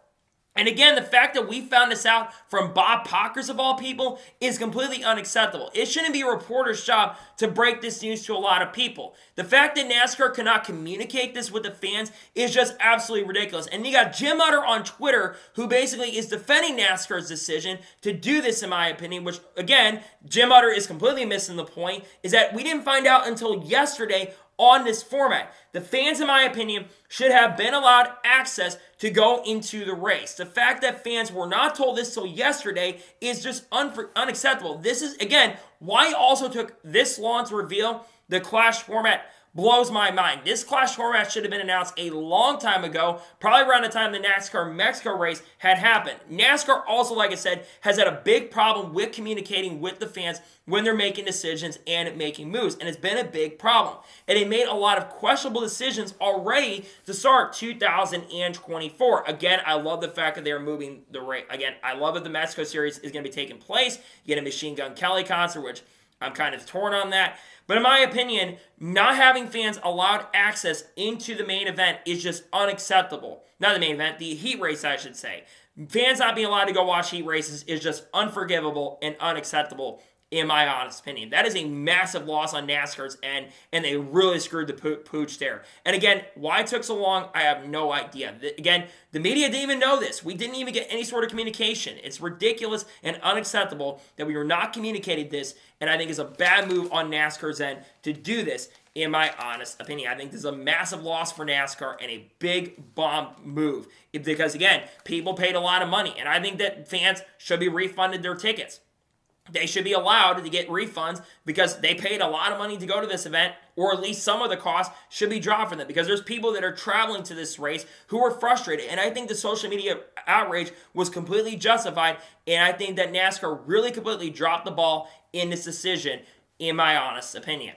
And again, the fact that we found this out from Bob Pockers, of all people, is completely unacceptable. It shouldn't be a reporter's job to break this news to a lot of people. The fact that NASCAR cannot communicate this with the fans is just absolutely ridiculous. And you got Jim Utter on Twitter, who basically is defending NASCAR's decision to do this, in my opinion, which, again, Jim Utter is completely missing the point, is that we didn't find out until yesterday on this format. The fans, in my opinion, should have been allowed access to go into the race. The fact that fans were not told this till yesterday is just unacceptable. This is, again, why it also took this long to reveal the Clash format. blows my mind. This clash format should have been announced a long time ago, probably around the time the NASCAR Mexico race had happened. NASCAR also, like I said, has had a big problem with communicating with the fans when they're making decisions and making moves, and it's been a big problem. And they made a lot of questionable decisions already to start 2024. Again, I love the fact that they're moving the race. Again, I love that the Mexico Series is going to be taking place. You get a Machine Gun Kelly concert, which I'm kind of torn on that. But in my opinion, not having fans allowed access into the main event is just unacceptable. Not the main event, the heat race, I should say. Fans not being allowed to go watch heat races is just unforgivable and unacceptable, in my honest opinion. That is a massive loss on NASCAR's end, and they really screwed the pooch there. And again, why it took so long, I have no idea. Again, the media didn't even know this. We didn't even get any sort of communication. It's ridiculous and unacceptable that we were not communicated this, and I think it's a bad move on NASCAR's end to do this, in my honest opinion. I think this is a massive loss for NASCAR and a big bomb move. Because again, people paid a lot of money, and I think that fans should be refunded their tickets. They should be allowed to get refunds because they paid a lot of money to go to this event, or at least some of the cost should be dropped from them, because there's people that are traveling to this race who are frustrated. And I think the social media outrage was completely justified, and I think that NASCAR really completely dropped the ball in this decision, in my honest opinion.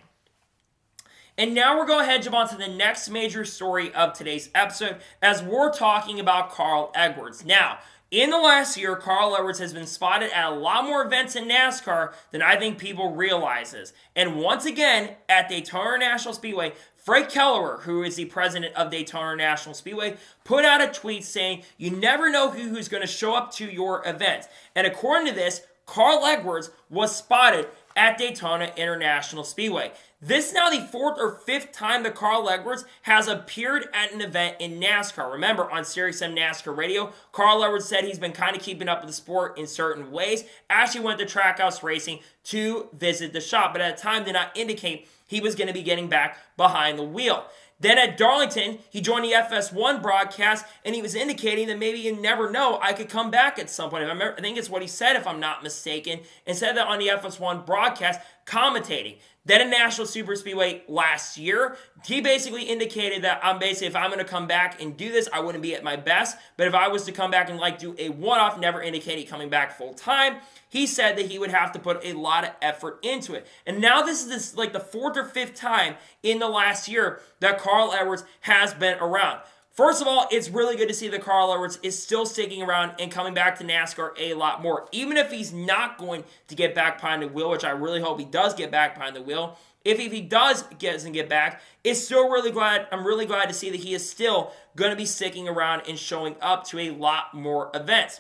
And now we're going to jump on to the next major story of today's episode, as we're talking about Carl Edwards. Now, in the last year, Carl Edwards has been spotted at a lot more events in NASCAR than I think people realizes. And once again, at Daytona National Speedway, Frank Kelleher, who is the president of Daytona National Speedway, put out a tweet saying, "You never know who's going to show up to your event." And according to this, Carl Edwards was spotted at Daytona International Speedway. This is now the fourth or fifth time that Carl Edwards has appeared at an event in NASCAR. Remember, on SiriusXM NASCAR Radio, Carl Edwards said he's been kind of keeping up with the sport in certain ways. Actually went to Trackhouse Racing to visit the shop, but at the time did not indicate he was going to be getting back behind the wheel. Then at Darlington, he joined the FS1 broadcast, and he was indicating that maybe you never know, I could come back at some point. I think it's what he said, if I'm not mistaken, and said that on the FS1 broadcast, commentating. Then at National Super Speedway last year, he basically indicated that if I'm going to come back and do this, I wouldn't be at my best. But if I was to come back and do a one-off, never indicating coming back full time, he said that he would have to put a lot of effort into it. And now this is the fourth or fifth time in the last year that Carl Edwards has been around. First of all, it's really good to see that Carl Edwards is still sticking around and coming back to NASCAR a lot more. Even if he's not going to get back behind the wheel, which I really hope he does get back behind the wheel. If he doesn't get back, I'm really glad to see that he is still going to be sticking around and showing up to a lot more events.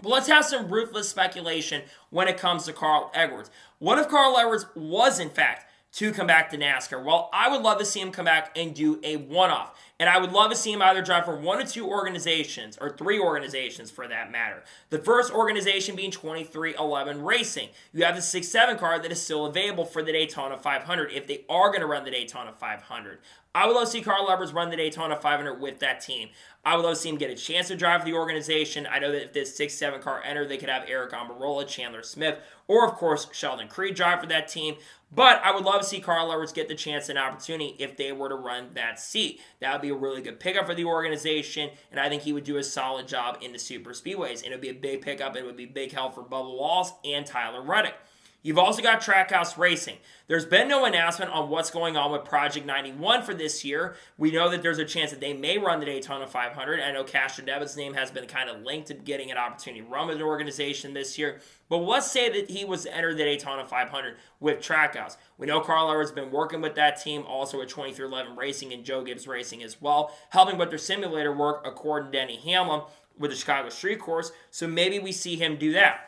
But let's have some ruthless speculation when it comes to Carl Edwards. What if Carl Edwards was, in fact, to come back to NASCAR? Well, I would love to see him come back and do a one-off. And I would love to see him either drive for one or two organizations, or three organizations for that matter. The first organization being 2311 Racing. You have the 6-7 car that is still available for the Daytona 500 if they are going to run the Daytona 500. I would love to see Carl Edwards run the Daytona 500 with that team. I would love to see him get a chance to drive the organization. I know that if this 6-7 car entered, they could have Eric Almirola, Chandler Smith, or of course Sheldon Creed drive for that team. But I would love to see Carl Edwards get the chance and opportunity if they were to run that seat. That would be a really good pickup for the organization, and I think he would do a solid job in the super speedways. And it would be a big pickup, and it would be big help for Bubba Wallace and Tyler Reddick. You've also got Trackhouse Racing. There's been no announcement on what's going on with Project 91 for this year. We know that there's a chance that they may run the Daytona 500. I know Castro Devitt's name has been kind of linked to getting an opportunity to run with an organization this year. But let's say that he was to enter the Daytona 500 with Trackhouse. We know Carl Edwards has been working with that team, also with 2311 Racing and Joe Gibbs Racing as well, helping with their simulator work, according to Denny Hamlin, with the Chicago Street Course. So maybe we see him do that.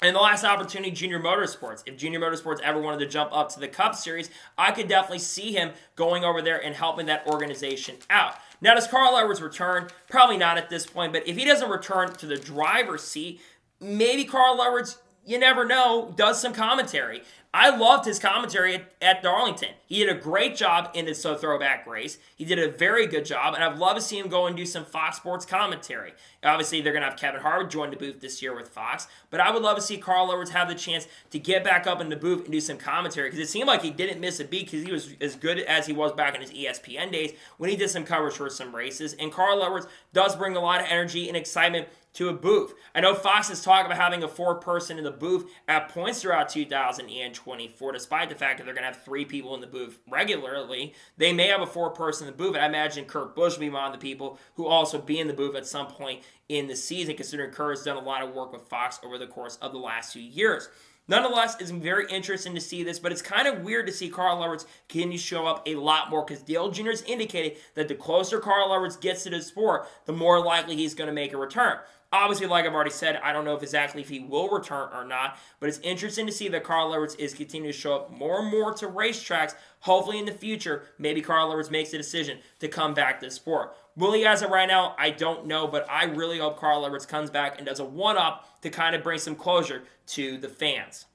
And the last opportunity, Junior Motorsports. If Junior Motorsports ever wanted to jump up to the Cup Series, I could definitely see him going over there and helping that organization out. Now, does Carl Edwards return? Probably not at this point, but if he doesn't return to the driver's seat, maybe Carl Edwards, you never know, does some commentary. I loved his commentary at Darlington. He did a great job in the throwback race. He did a very good job, and I'd love to see him go and do some Fox Sports commentary. Obviously, they're going to have Kevin Harvick join the booth this year with Fox, but I would love to see Carl Edwards have the chance to get back up in the booth and do some commentary, because it seemed like he didn't miss a beat, because he was as good as he was back in his ESPN days when he did some coverage for some races, and Carl Edwards does bring a lot of energy and excitement to a booth. I know Fox is talking about having a 4-person in the booth at points throughout 2024, despite the fact that they're going to have 3 people in the booth regularly. They may have a 4-person in the booth, and I imagine Kurt Busch will be one of the people who also be in the booth at some point in the season, considering Kurt has done a lot of work with Fox over the course of the last few years. Nonetheless, it's very interesting to see this, but it's kind of weird to see Carl Edwards continue to show up a lot more, because Dale Jr. has indicated that the closer Carl Edwards gets to the sport, the more likely he's going to make a return. Obviously, like I've already said, I don't know if he will return or not, but it's interesting to see that Carl Edwards is continuing to show up more and more to racetracks. Hopefully in the future, maybe Carl Edwards makes a decision to come back to the sport. Will he as of right now? I don't know, but I really hope Carl Edwards comes back and does a one-up to kind of bring some closure to the fans.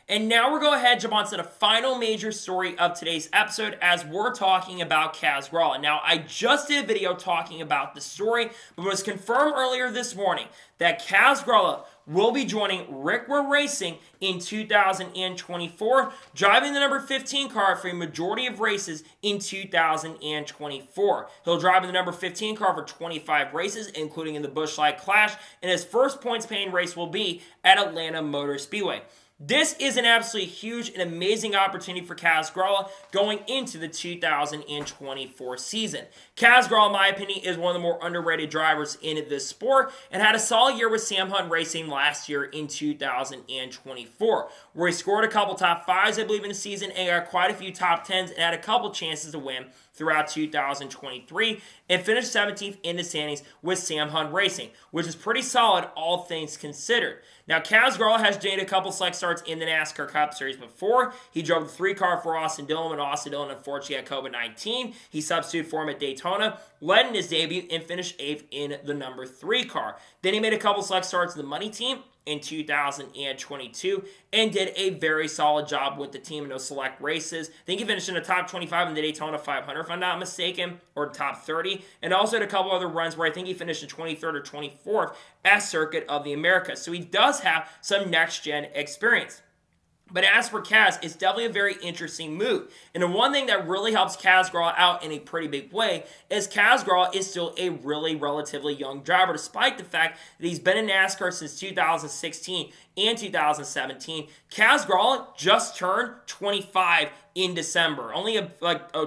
And now we're going to go ahead and jump on to the final major story of today's episode, as we're talking about Kaz Grala. Now, I just did a video talking about the story, but it was confirmed earlier this morning that Kaz Grala will be joining Rick Ware Racing in 2024, driving the number 15 car for a majority of races in 2024. He'll drive in the number 15 car for 25 races, including in the Busch Light Clash, and his first points-paying race will be at Atlanta Motor Speedway. This is an absolutely huge and amazing opportunity for Kaz Grala going into the 2024 season. Kaz Grala, in my opinion, is one of the more underrated drivers in this sport, and had a solid year with Sam Hunt Racing last year in 2024, where he scored a couple top 5s, I believe, in the season, and got quite a few top 10s, and had a couple chances to win throughout 2023, and finished 17th in the standings with Sam Hunt Racing, which is pretty solid, all things considered. Now, Kaz Grala has gained a couple select starts in the NASCAR Cup Series before. He drove the 3-car for Austin Dillon when Austin Dillon unfortunately had COVID-19. He substituted for him at Daytona, led in his debut, and finished 8th in the number 3 car. Then he made a couple select starts in the Money Team in 2022, and did a very solid job with the team in those select races. I think he finished in the top 25 in the Daytona 500, if I'm not mistaken, or top 30, and also had a couple other runs where I think he finished in 23rd or 24th at Circuit of the Americas. So he does have some next-gen experience. But as for Kaz, it's definitely a very interesting move. And the one thing that really helps Kaz Grala out in a pretty big way is Kaz Grala is still a really relatively young driver, despite the fact that he's been in NASCAR since 2016 and 2017. Kaz Grala just turned 25 in December. Only a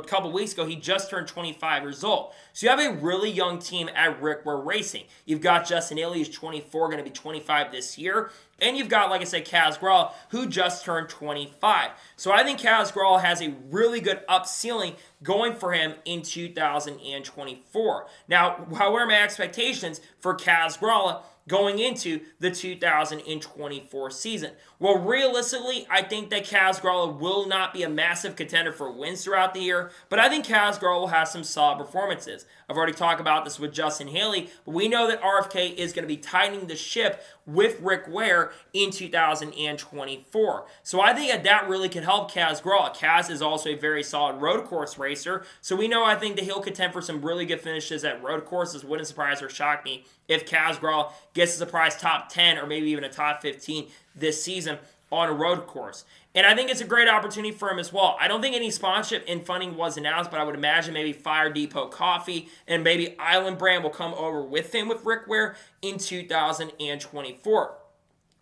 couple weeks ago, he just turned 25 years old. So you have a really young team at Rick Ware Racing. You've got Justin Haley, who's 24, going to be 25 this year. And you've got, like I said, Kaz Grala, who just turned 25. So I think Kaz Grala has a really good up ceiling going for him in 2024. Now, what are my expectations for Kaz Grala going into the 2024 season? Well, realistically, I think that Kaz Grala will not be a massive contender for wins throughout the year, but I think Kaz Grala will have some solid performances. I've already talked about this with Justin Haley, but we know that RFK is going to be tightening the ship with Rick Ware in 2024. So I think that really can help Kaz Grala. Kaz is also a very solid road course racer, so we know I think that he'll contend for some really good finishes at road courses. Wouldn't surprise or shock me if Kaz Grala gets a surprise top 10 or maybe even a top 15 this season on a road course. And I think it's a great opportunity for him as well. I don't think any sponsorship and funding was announced, but I would imagine maybe Fire Depot Coffee and maybe Island Brand will come over with him with Rick Ware in 2024.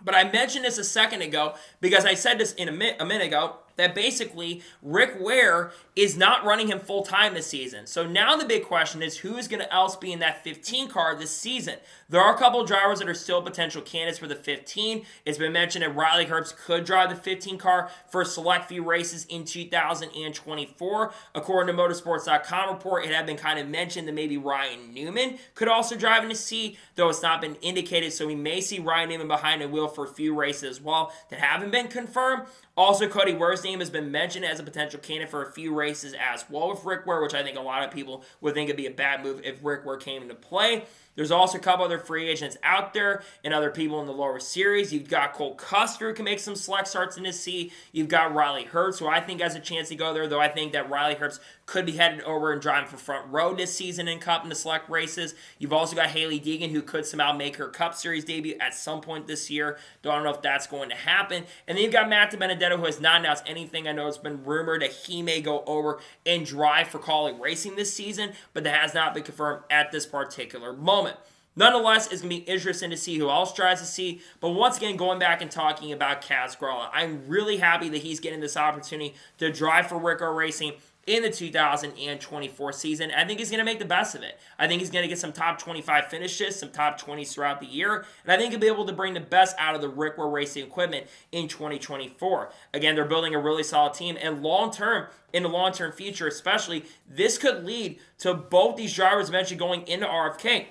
But I mentioned this a second ago because I said this in a minute ago, that basically Rick Ware is not running him full-time this season. So now the big question is who is going to else be in that 15 car this season? There are a couple of drivers that are still potential candidates for the 15. It's been mentioned that Riley Herbst could drive the 15 car for a select few races in 2024. According to Motorsports.com report, it had been kind of mentioned that maybe Ryan Newman could also drive in the C, though it's not been indicated, so we may see Ryan Newman behind the wheel for a few races as well that haven't been confirmed. Also, Cody Ware's name has been mentioned as a potential candidate for a few races as well with Rick Ware, which I think a lot of people would think would be a bad move if Rick Ware came into play. There's also a couple other free agents out there and other people in the lower series. You've got Cole Custer, who can make some select starts in his seat. You've got Riley Herbst, who I think has a chance to go there, though I think that Riley Herbst could be headed over and driving for Front Row this season in Cup and the select races. You've also got Haley Deegan, who could somehow make her Cup Series debut at some point this year. Don't know if that's going to happen. And then you've got Matt DiBenedetto, who has not announced anything. I know it's been rumored that he may go over and drive for Kaulig Racing this season, but that has not been confirmed at this particular moment. Nonetheless, it's going to be interesting to see who else tries to see. But once again, going back and talking about Kaz Grala, I'm really happy that he's getting this opportunity to drive for Ware Racing in the 2024 season. I think he's going to make the best of it. I think he's going to get some top 25 finishes, some top 20s throughout the year, and I think he'll be able to bring the best out of the Ware Racing equipment in 2024. Again, they're building a really solid team, and in the long-term future especially, this could lead to both these drivers eventually going into RFK.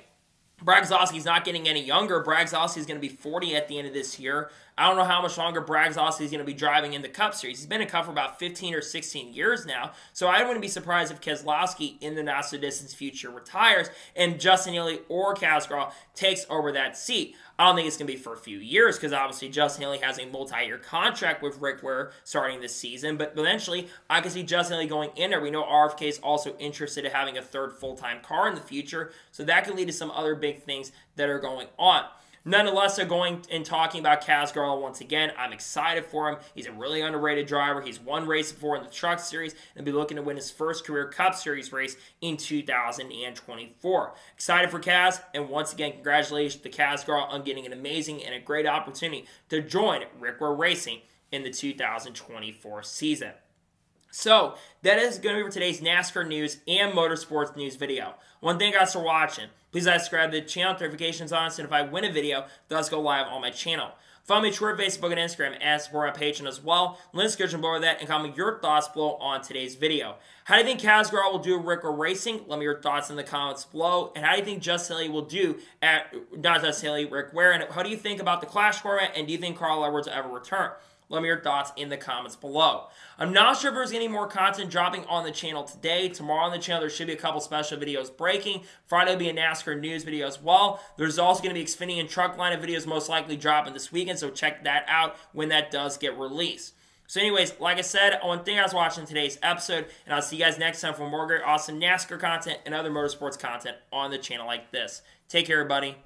Brad Keselowski's not getting any younger. Brad Keselowski's going to be 40 at the end of this year. I don't know how much longer Brad Keselowski's going to be driving in the Cup Series. He's been in Cup for about 15 or 16 years now, so I wouldn't be surprised if Keselowski in the not-so-distant future retires and Justin Haley or Kaz Grala takes over that seat. I don't think it's going to be for a few years because obviously Justin Haley has a multi-year contract with Rick Ware starting this season, but eventually I can see Justin Haley going in there. We know RFK is also interested in having a third full-time car in the future, so that could lead to some other big things that are going on. Nonetheless, they're going and talking about Kaz Grala once again. I'm excited for him. He's a really underrated driver. He's won race before in the Truck Series and be looking to win his first career Cup Series race in 2024. Excited for Kaz, and once again, congratulations to Kaz Grala on getting an amazing and a great opportunity to join Ware Racing in the 2024 season. So, that is going to be for today's NASCAR news and motorsports news video. One thing, guys, for watching. Please subscribe to the channel, notifications on, so if I win a video, those go live on my channel. Follow me Twitter, Facebook, and Instagram, and support my Patreon as well. Link description below that, and comment your thoughts below on today's video. How do you think Kaz Grala will do at Ware Racing? Let me know your thoughts in the comments below. And how do you think Justin Haley will do at, not Justin Haley, Rick Ware? And how do you think about the Clash format, and do you think Carl Edwards will ever return? Let me know your thoughts in the comments below. I'm not sure if there's any more content dropping on the channel today. Tomorrow on the channel, there should be a couple special videos breaking. Friday will be a NASCAR news video as well. There's also going to be Xfinity and truck lineup videos most likely dropping this weekend, so check that out when that does get released. So anyways, like I said, I want to thank you guys for watching today's episode, and I'll see you guys next time for more great, awesome NASCAR content and other motorsports content on the channel like this. Take care, everybody.